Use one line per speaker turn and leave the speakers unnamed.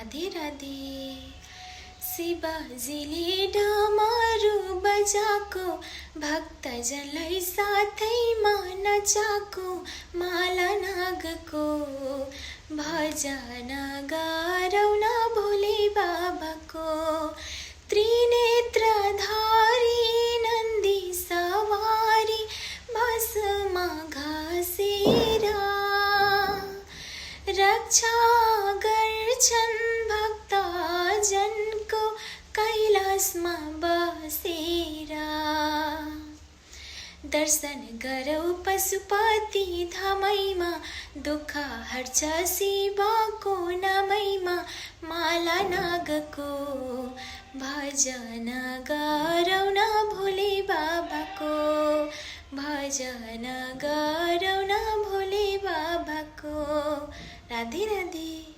राधे राधे। शिवजीले डमरू बजाको भक्तजनलाई साथैमा नचाको माला नागको भजन गरौँ न भोले बाबाको। त्रिनेत्रधारी नन्दी सवारी भस्म घसेर रक्षा गर्छन् भक्तजनको कैलाशमा बसेर। दर्शन गरौ पशुपति धामैमा दुःख हर्छ शिवको नामैमा माला नागको भजन गरौ न भोले बाबाको भजन गरौ न भोले बाबाको। राधे राधे।